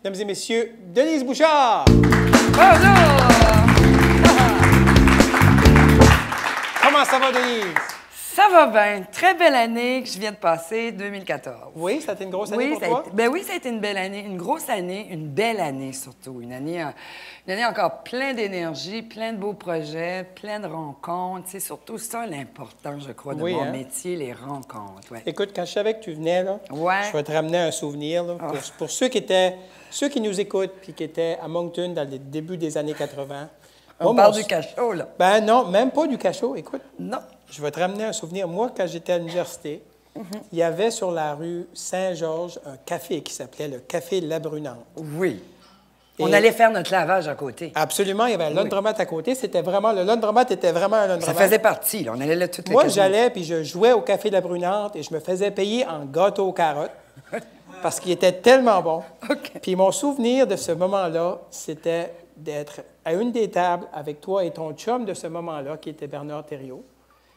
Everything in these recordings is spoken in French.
mesdames et messieurs, Denise Bouchard! Bonjour! Comment ça va, Denise? Ça va bien. Très belle année que je viens de passer, 2014. Oui, ça a été une grosse année pour toi? Oui, ça a été une belle année, une grosse année, une belle année surtout. Une année encore pleine d'énergie, plein de beaux projets, plein de rencontres. C'est surtout ça l'important, je crois, de mon métier, les rencontres. Ouais. Écoute, quand je savais que tu venais, là, je vais te ramener un souvenir. Là, pour ceux qui nous écoutent puis qui étaient à Moncton dans le début des années 80. On parle du cachot, là. Ben non, même pas du cachot. Écoute, non. Je vais te ramener un souvenir. Moi, quand j'étais à l'université, il y avait sur la rue Saint-Georges un café qui s'appelait le Café La Brunante. Oui. On allait faire notre lavage à côté. Absolument. Il y avait un laundromat à côté. C'était vraiment... Le laundromat était vraiment un laundromat. Ça faisait partie, là. On allait là toutes les Moi, j'allais puis je jouais au Café La Brunante et je me faisais payer en gâteau aux carottes parce qu'il était tellement bon. Puis mon souvenir de ce moment-là, c'était d'être à une des tables avec toi et ton chum de ce moment-là, qui était Bernard Thériault.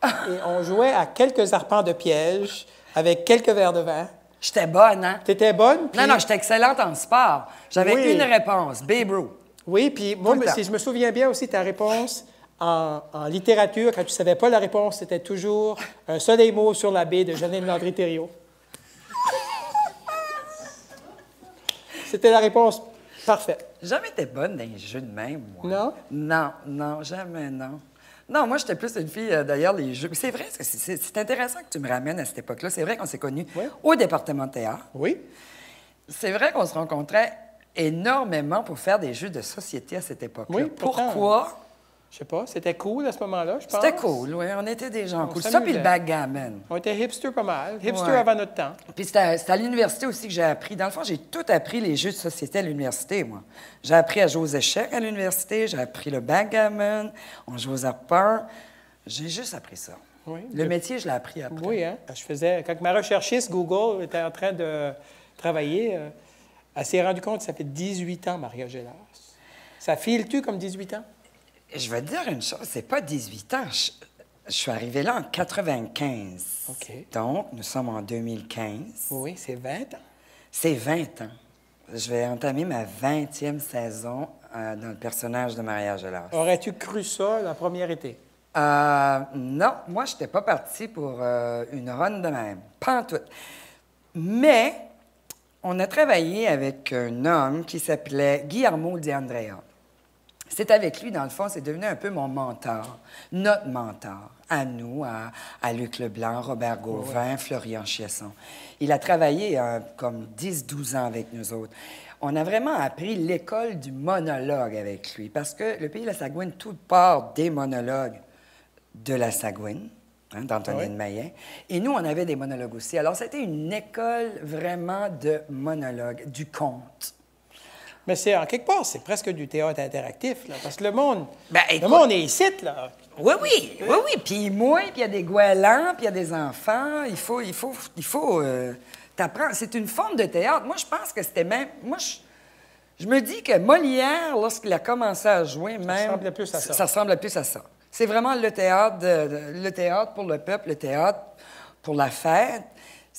Et on jouait à quelques arpents de piège avec quelques verres de vin. J'étais bonne, hein? T'étais bonne? Puis... Non, j'étais excellente en sport. J'avais une réponse, Babe Ruth. Oui, puis moi, si je me souviens bien aussi, ta réponse en littérature, quand tu ne savais pas la réponse, c'était toujours « Un soleil mauve sur la baie » de Janine Landry-Thériault. C'était la réponse parfaite. Jamais été bonne dans les jeux de même, moi. Non? Non, jamais, non. Non, moi, j'étais plus une fille, d'ailleurs, les jeux. C'est vrai, c'est intéressant que tu me ramènes à cette époque-là. C'est vrai qu'on s'est connus au département de théâtre. Oui. C'est vrai qu'on se rencontrait énormément pour faire des jeux de société à cette époque-là. Oui, pourquoi? Je sais pas, c'était cool à ce moment-là, je pense. C'était cool, oui. On était des gens cool. Ça, puis le backgammon. On était hipster pas mal. Hipster avant notre temps. Puis c'était à l'université aussi que j'ai appris. Dans le fond, j'ai tout appris les jeux de société à l'université, moi. J'ai appris à jouer aux échecs à l'université, j'ai appris le backgammon, on joue aux arpents. J'ai juste appris ça. Oui, le métier, je l'ai appris après. Oui, hein? Quand ma recherchiste Google était en train de travailler, elle s'est rendue compte que ça fait 18 ans, Maria Gélas. Ça file-tu comme 18 ans? Je vais te dire une chose, c'est pas 18 ans. Je suis arrivé là en 95. OK. Donc, nous sommes en 2015. Oui, c'est 20 ans. C'est 20 ans. Je vais entamer ma 20e saison dans le personnage de Maria Gélas. Aurais-tu cru ça la première été? Non, moi, je n'étais pas partie pour une run de même. Pas en tout. Mais, on a travaillé avec un homme qui s'appelait Guillermo Di Andrea. C'est avec lui, dans le fond, c'est devenu un peu mon mentor, notre mentor, à nous, à Luc Leblanc, Robert Gauvin, Florian Chiasson. Il a travaillé comme 10-12 ans avec nous autres. On a vraiment appris l'école du monologue avec lui, parce que le Pays de la Sagouine, tout part des monologues de la Sagouine, d'Antonine Maillet. Et nous, on avait des monologues aussi. Alors, c'était une école vraiment de monologue, du conte. Mais c'est, en quelque part, c'est presque du théâtre interactif, là, parce que le monde est ici, là. Oui. Puis moi, puis il y a des goélands, puis il y a des enfants. Il faut t'apprendre. C'est une forme de théâtre. Moi, je pense que c'était même... Moi, je me dis que Molière, lorsqu'il a commencé à jouer, même... Ça ressemblait plus à ça. Ça ressemblait plus à ça. C'est vraiment le théâtre, le théâtre pour le peuple, le théâtre pour la fête.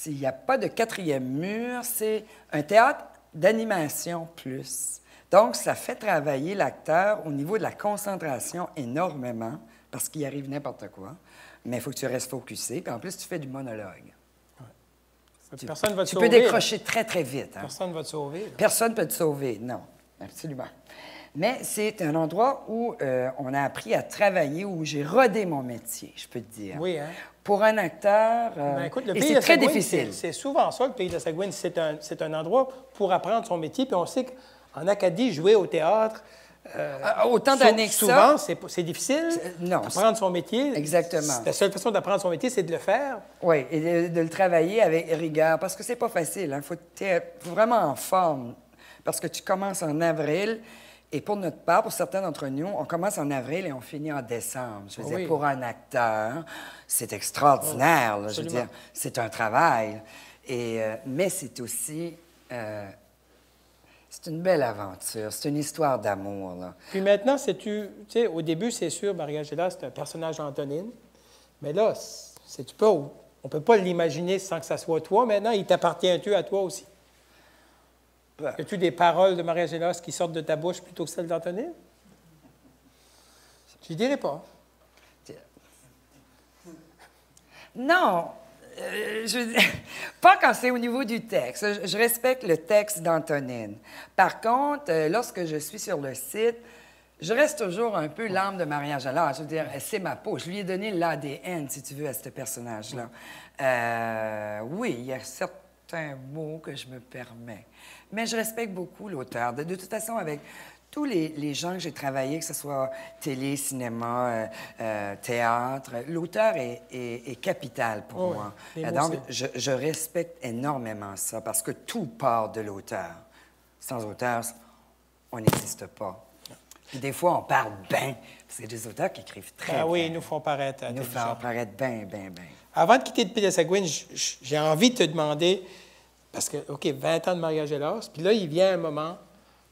Il n'y a pas de quatrième mur. C'est un théâtre d'animation plus. Donc, ça fait travailler l'acteur au niveau de la concentration énormément, parce qu'il arrive n'importe quoi, mais il faut que tu restes focusé, puis en plus, tu fais du monologue. Personne ne va te sauver. Tu peux décrocher très, très vite. Hein? Personne ne va te sauver. Là. Personne ne peut te sauver, non, absolument. Mais c'est un endroit où on a appris à travailler, où j'ai rodé mon métier, je peux te dire. Oui, hein? Pour un acteur, écoute, le et pays c'est de très Sagouine, difficile. C'est souvent ça, le Pays de la Sagouine. C'est un endroit pour apprendre son métier. Puis on sait qu'en Acadie, jouer au théâtre, autant d'années que souvent, c'est difficile. Non. Apprendre son métier. Exactement. La seule façon d'apprendre son métier, c'est de le faire. Oui, et de le travailler avec rigueur, parce que c'est pas facile. Il faut être vraiment en forme, parce que tu commences en avril. Et pour notre part, pour certains d'entre nous, on commence en avril et on finit en décembre. Je veux dire, pour un acteur, c'est extraordinaire. Là, je veux dire, c'est un travail. Mais c'est aussi... c'est une belle aventure. C'est une histoire d'amour. Là. Puis maintenant, tu sais, au début, c'est sûr, Maria Gélas, c'est un personnage d'Antonine. Mais là, on ne peut pas l'imaginer sans que ça soit toi. Maintenant, il t'appartient-tu à toi aussi? As-tu des paroles de Maria Gélas qui sortent de ta bouche plutôt que celles d'Antonine? Je ne dirais pas. Non, pas quand c'est au niveau du texte. Je respecte le texte d'Antonine. Par contre, lorsque je suis sur le site, je reste toujours un peu l'âme de Maria Gélas. Je veux dire, c'est ma peau. Je lui ai donné l'ADN, si tu veux, à ce personnage-là. Oui, il y a certains mots que je me permets. Mais je respecte beaucoup l'auteur. De toute façon, avec tous les gens que j'ai travaillés, que ce soit télé, cinéma, théâtre, l'auteur est capital pour moi. Donc, je respecte énormément ça parce que tout part de l'auteur. Sans auteur, on n'existe pas. Puis des fois, on parle bien. C'est des auteurs qui écrivent très bien. Ah oui, ils nous font paraître. Ils nous font paraître bien. Avant de quitter le Pays de Sagouine, j'ai envie de te demander, parce que, OK, 20 ans de Maria Gélas, puis là, il vient un moment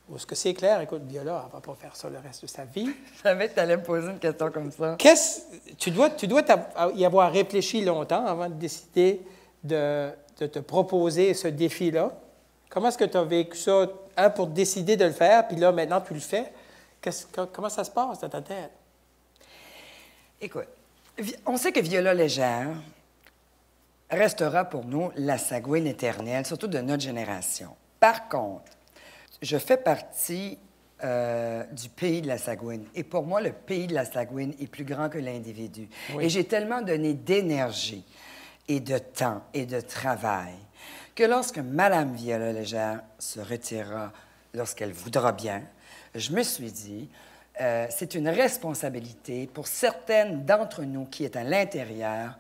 où ce que c'est clair, écoute, Viola, elle ne va pas faire ça le reste de sa vie. Je savais que tu allais me poser une question comme ça. Tu dois y avoir réfléchi longtemps avant de décider de te proposer ce défi-là. Comment est-ce que tu as vécu ça, pour décider de le faire, puis là, maintenant, tu le fais? Comment ça se passe dans ta tête? Écoute, on sait que Viola Légère restera pour nous la Sagouine éternelle, surtout de notre génération. Par contre, je fais partie du pays de la Sagouine. Et pour moi, le pays de la Sagouine est plus grand que l'individu. Oui. Et j'ai tellement donné d'énergie et de temps et de travail que lorsque Mme Viola Légère se retirera, lorsqu'elle voudra bien, je me suis dit, c'est une responsabilité pour certaines d'entre nous qui est à l'intérieur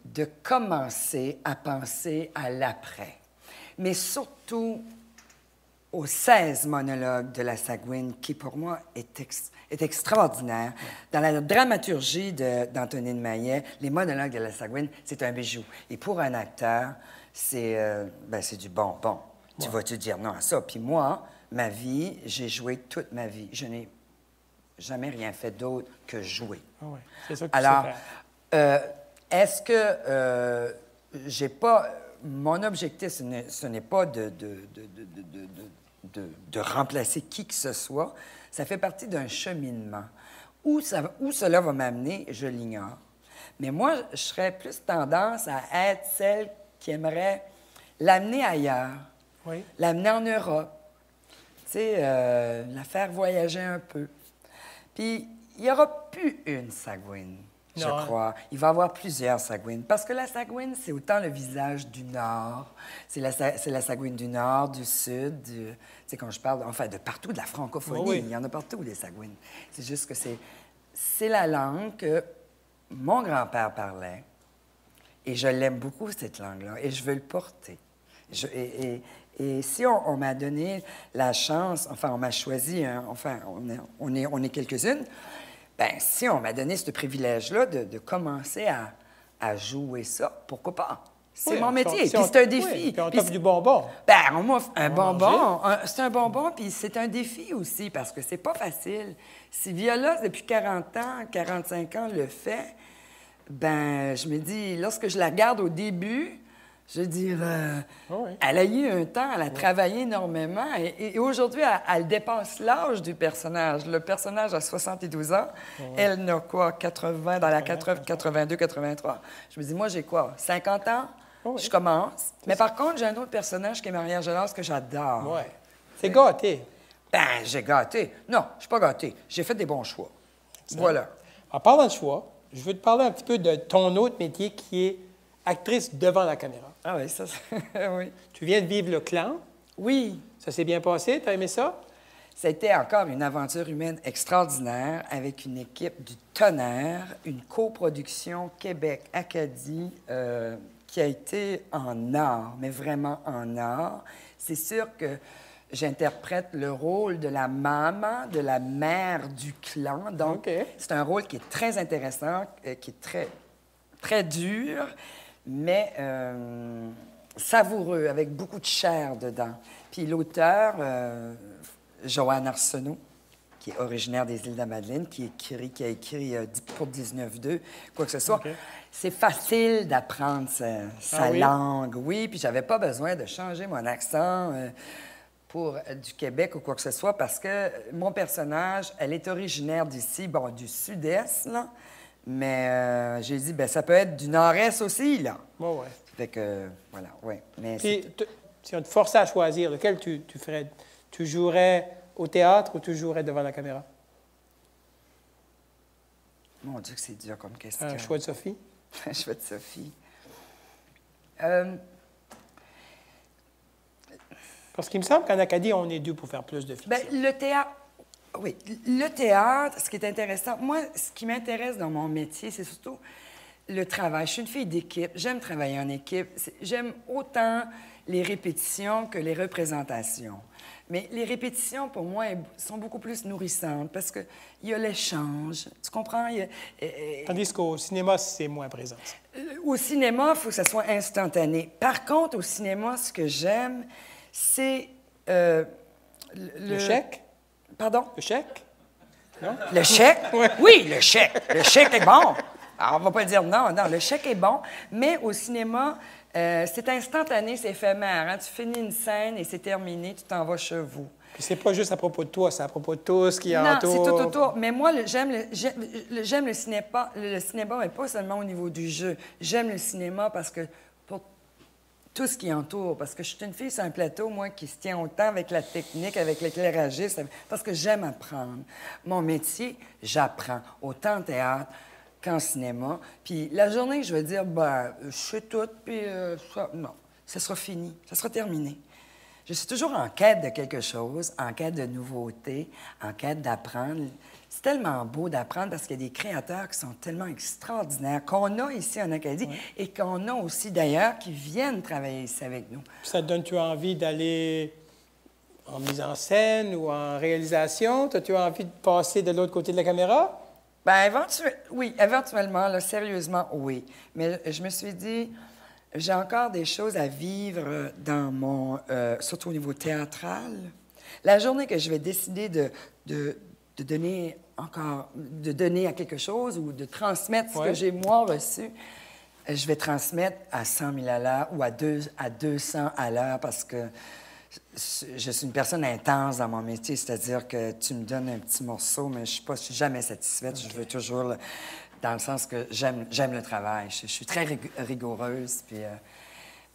de commencer à penser à l'après. Mais surtout aux 16 monologues de la Sagouine, qui pour moi est extraordinaire. Dans la dramaturgie d'Antonine Maillet, les monologues de la Sagouine, c'est un bijou. Et pour un acteur, c'est du bonbon. Tu vas-tu dire non à ça? Puis moi, ma vie, j'ai joué toute ma vie. Je n'ai jamais rien fait d'autre que jouer. Ah oui, c'est ça que Alors, tu sais faire. est-ce que j'ai pas... Mon objectif, ce n'est pas de remplacer qui que ce soit. Ça fait partie d'un cheminement. Où cela va m'amener, je l'ignore. Mais moi, je serais plus tendance à être celle qui aimerait l'amener ailleurs, l'amener en Europe, tu sais, la faire voyager un peu. Puis, il n'y aura plus une Sagouine, je crois. Il va y avoir plusieurs Sagouines. Parce que la Sagouine, c'est autant le visage du Nord. C'est la Sagouine du Nord, du Sud, tu sais, quand je parle, enfin, de partout, de la francophonie. Il y en a partout, des Sagouines. C'est juste que c'est la langue que mon grand-père parlait. Et je l'aime beaucoup, cette langue-là. Et je veux le porter. Et si on m'a donné la chance, enfin, on m'a choisi, enfin, on est quelques-unes, bien, si on m'a donné ce privilège-là de commencer à jouer ça, pourquoi pas? C'est mon métier, puis c'est un défi. Oui, puis on t'offre du bonbon. Bien, on m'offre un bonbon. C'est un bonbon, puis c'est un défi aussi, parce que c'est pas facile. Si Viola, depuis 40 ans, 45 ans, le fait, ben je me dis, lorsque je la regarde au début... Je veux dire, elle a eu un temps, elle a travaillé énormément et aujourd'hui, elle dépasse l'âge du personnage. Le personnage a 72 ans, elle n'a quoi, 80, dans la 82, 83. Je me dis, moi, j'ai quoi, 50 ans? Je commence. Mais par contre, j'ai un autre personnage qui est Maria Gélas que j'adore. Oui. C'est gâté. Ben, j'ai gâté. Non, je suis pas gâté. J'ai fait des bons choix. Excellent. Voilà. En parlant de choix, je veux te parler un petit peu de ton autre métier qui est actrice devant la caméra. Ah oui, ça, oui. Tu viens de vivre Le Clan. Oui. Ça s'est bien passé? Tu as aimé ça? C'était encore une aventure humaine extraordinaire avec une équipe du tonnerre, une coproduction Québec-Acadie qui a été en or, mais vraiment en or. C'est sûr que j'interprète le rôle de la maman, de la mère du clan. Donc, c'est un rôle qui est très intéressant, qui est très, très dur, mais savoureux, avec beaucoup de chair dedans. Puis l'auteur, Joanne Arsenault, qui est originaire des Îles-de-la-Madeleine, qui a écrit pour 19-2, quoi que ce soit. C'est facile d'apprendre sa langue, oui, puis j'avais pas besoin de changer mon accent. pour du Québec ou quoi que ce soit, parce que mon personnage, elle est originaire d'ici, bon, du sud-est, là, mais j'ai dit, bien, ça peut être du nord-est aussi, là. Oui, oui. Fait que, voilà, oui. Mais Puis, si on te forçait à choisir, lequel tu ferais? Tu jouerais au théâtre ou tu jouerais devant la caméra? Mon Dieu, que c'est dur comme question. Un choix de Sophie? Un choix de Sophie. Parce qu'il me semble qu'en Acadie, on est dû pour faire plus de fiction. Bien, le théâtre, oui, le théâtre, ce qui est intéressant, moi, ce qui m'intéresse dans mon métier, c'est surtout le travail. Je suis une fille d'équipe, j'aime travailler en équipe, j'aime autant les répétitions que les représentations. Mais les répétitions, pour moi, sont beaucoup plus nourrissantes parce qu'il y a l'échange, tu comprends? Tandis qu'au cinéma, c'est moins présent. Au cinéma, il faut que ça soit instantané. Par contre, au cinéma, ce que j'aime, c'est Le chèque? Pardon? Le chèque? Non? Le chèque? Ouais. Oui, le chèque. Le chèque est bon. Alors, on va pas dire non, non, le chèque est bon, mais au cinéma, c'est instantané, c'est éphémère. Hein? Tu finis une scène et c'est terminé, tu t'en vas chez vous. Puis c'est pas juste à propos de toi, c'est à propos de tout ce qui Non, entoure. c'est tout autour. Mais moi, j'aime le cinéma, mais pas seulement au niveau du jeu. J'aime le cinéma parce que pour tout ce qui entoure, parce que je suis une fille sur un plateau, moi, qui se tient autant avec la technique, avec l'éclairagiste, parce que j'aime apprendre. Mon métier, j'apprends, autant en théâtre qu'en cinéma. Puis la journée que je vais dire, ben, je sais tout, puis non, ça sera fini, ça sera terminé. Je suis toujours en quête de quelque chose, en quête de nouveautés, en quête d'apprendre. C'est tellement beau d'apprendre parce qu'il y a des créateurs qui sont tellement extraordinaires, qu'on a ici en Acadie et qu'on a aussi d'ailleurs qui viennent travailler ici avec nous. Puis ça te donne-tu envie d'aller en mise en scène ou en réalisation? As-tu envie de passer de l'autre côté de la caméra? Bien, oui, éventuellement, là, sérieusement, oui. Mais je me suis dit, j'ai encore des choses à vivre dans mon... surtout au niveau théâtral. La journée que je vais décider de donner encore... de donner à quelque chose ou de transmettre ce que j'ai, moi, reçu, je vais transmettre à 100 000 à l'heure ou à 200 à l'heure parce que je suis une personne intense dans mon métier, c'est-à-dire que tu me donnes un petit morceau, mais je ne suis jamais satisfaite. Okay. Je veux toujours, dans le sens que j'aime le travail. Je suis très rigoureuse, puis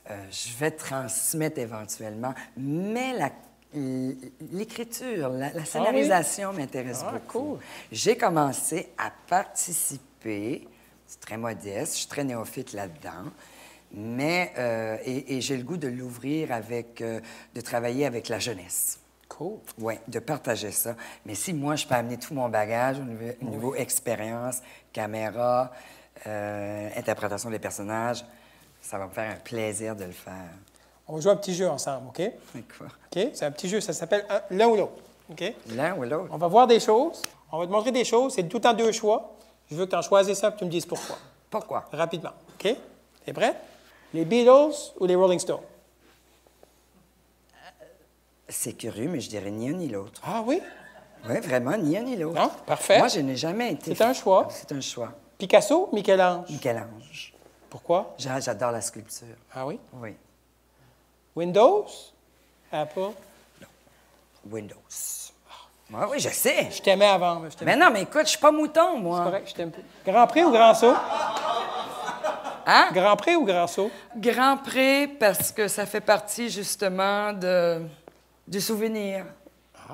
je vais transmettre éventuellement. Mais l'écriture, la scénarisation m'intéresse beaucoup. Cool. J'ai commencé à participer, c'est très modeste, je suis très néophyte là-dedans. Mais, et j'ai le goût de l'ouvrir avec, de travailler avec la jeunesse. Cool. Oui, de partager ça. Mais si moi, je peux amener tout mon bagage au niveau expérience, caméra, interprétation des personnages, ça va me faire un plaisir de le faire. On va jouer un petit jeu ensemble, OK? D'accord. OK? C'est un petit jeu, ça s'appelle l'un ou l'autre. OK? L'un ou l'autre. On va voir des choses. On va te montrer des choses. C'est tout le temps deux choix. Je veux que tu en choisisses ça et que tu me dises pourquoi. Pourquoi? Rapidement. OK? T'es prêt? Les Beatles ou les Rolling Stones? C'est curieux, mais je dirais ni un ni l'autre. Ah oui? Oui, vraiment, ni un ni l'autre. Non? Parfait. Moi, je n'ai jamais été... C'est un choix. C'est un choix. Picasso ou Michel-Ange? Michel-Ange. Pourquoi? J'adore la sculpture. Ah oui? Oui. Windows? Apple? Non. Windows. Ah, oui, je sais. Je t'aimais avant, mais je t'aimais. Mais non, mais écoute, je suis pas mouton, moi. C'est correct, je t'aime plus. Grand Prix ou Grand Saut? Hein? Grand Prix ou Grand Saut? Grand Prix, parce que ça fait partie, justement, du souvenir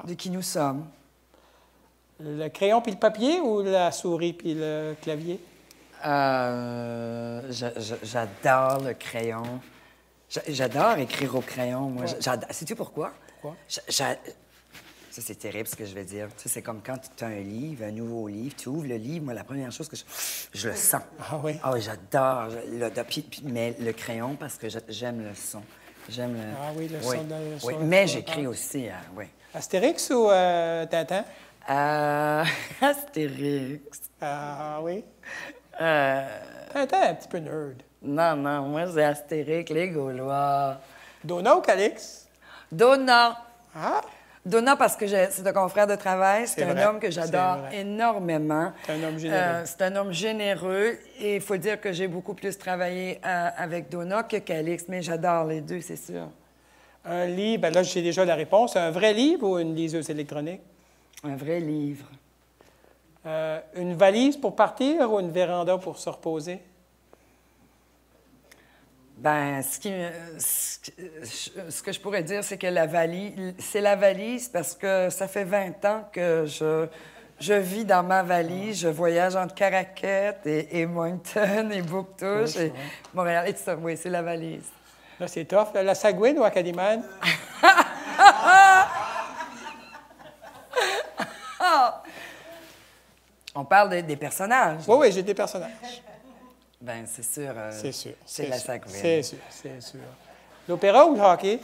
de qui nous sommes. Le crayon puis le papier ou la souris puis le clavier? J'adore le crayon. J'adore écrire au crayon, moi. Ouais. Sais-tu pourquoi? Pourquoi? Ça, c'est terrible ce que je vais dire. Tu sais, c'est comme quand tu as un livre, un nouveau livre, tu ouvres le livre, moi, la première chose que je le sens. Ah oui? Ah oui, j'adore. Mais le crayon, parce que j'aime le son. J'aime le... Ah oui, le son. Le oui. son Mais j'écris aussi, oui. Astérix ou Tintin? Astérix. Ah oui? Tintin, un petit peu nerd. Non, moi, c'est Astérix, les Gaulois. Donna ou Calix? Donna. Ah? Donna, parce que c'est un confrère de travail. C'est un homme que j'adore énormément. C'est un homme généreux. C'est un homme généreux. Et il faut dire que j'ai beaucoup plus travaillé avec Donna que Calix, mais j'adore les deux, c'est sûr. Un livre, ben là, j'ai déjà la réponse. Un vrai livre ou une liseuse électronique? Un vrai livre. Une valise pour partir ou une véranda pour se reposer? Ben, ce que je pourrais dire, c'est que c'est la valise parce que ça fait 20 ans que je vis dans ma valise. Je voyage entre Caraquette et Moncton et Bouctouche et Montréal et tout ça. Oui, c'est la valise. Là, c'est tough. La Sagouine ou Acadimane? On parle des personnages. Oui, oui, j'ai des personnages. Ben, c'est sûr. C'est sûr. C'est la Sagouine. C'est sûr, c'est sûr. L'opéra ou le hockey?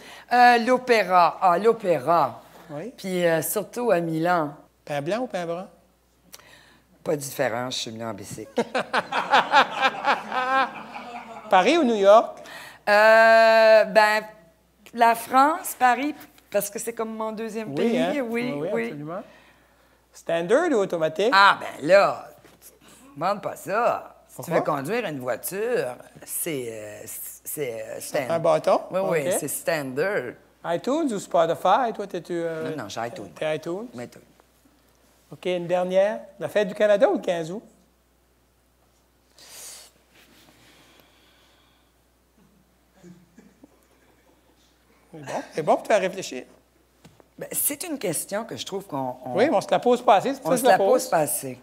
L'opéra. Ah, l'opéra. Oui. Puis surtout à Milan. Pain blanc ou pain brun? Pas de différence, je suis venu en bicycle. Paris ou New York? Ben, la France, Paris, parce que c'est comme mon deuxième pays. Hein? Oui, absolument. Standard ou automatique? Ah, ben là, demande pas ça. Si tu veux conduire une voiture, c'est standard. Un bâton? Oui, oui, c'est standard. iTunes ou Spotify? Toi, t'es-tu... Non, j'ai iTunes. T'es iTunes? iTunes. OK, une dernière. La fête du Canada ou le 15 août? C'est bon pour te faire réfléchir. Ben, c'est une question que je trouve qu'on... Oui, mais on se la pose pas assez. On se la pose pas assez.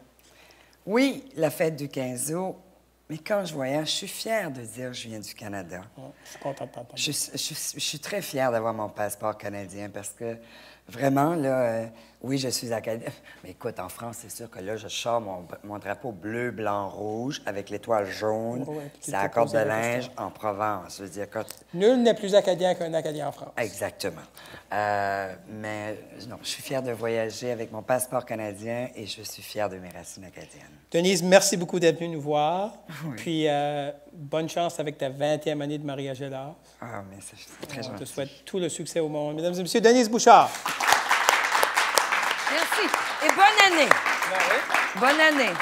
Oui, la fête du 15 août, mais quand je voyage, je suis fière de dire que je viens du Canada. Je suis content de t'entendre. Je suis très fière d'avoir mon passeport canadien parce que vraiment, là, oui, je suis acadienne. Mais écoute, en France, c'est sûr que là, je sors mon drapeau bleu, blanc, rouge avec l'étoile jaune. C'est la corde de linge en Provence. Je veux dire, Nul n'est plus acadien qu'un Acadien en France. Exactement. Mais non, je suis fière de voyager avec mon passeport canadien et je suis fière de mes racines acadiennes. Denise, merci beaucoup d'être venue nous voir. Oui. Puis, bonne chance avec ta 20e année de mariage à l'art. Ah, mais c'est très gentil. On te souhaite tout le succès au monde. Mesdames et messieurs, Denise Bouchard. Merci. Et bonne année. Bonne année.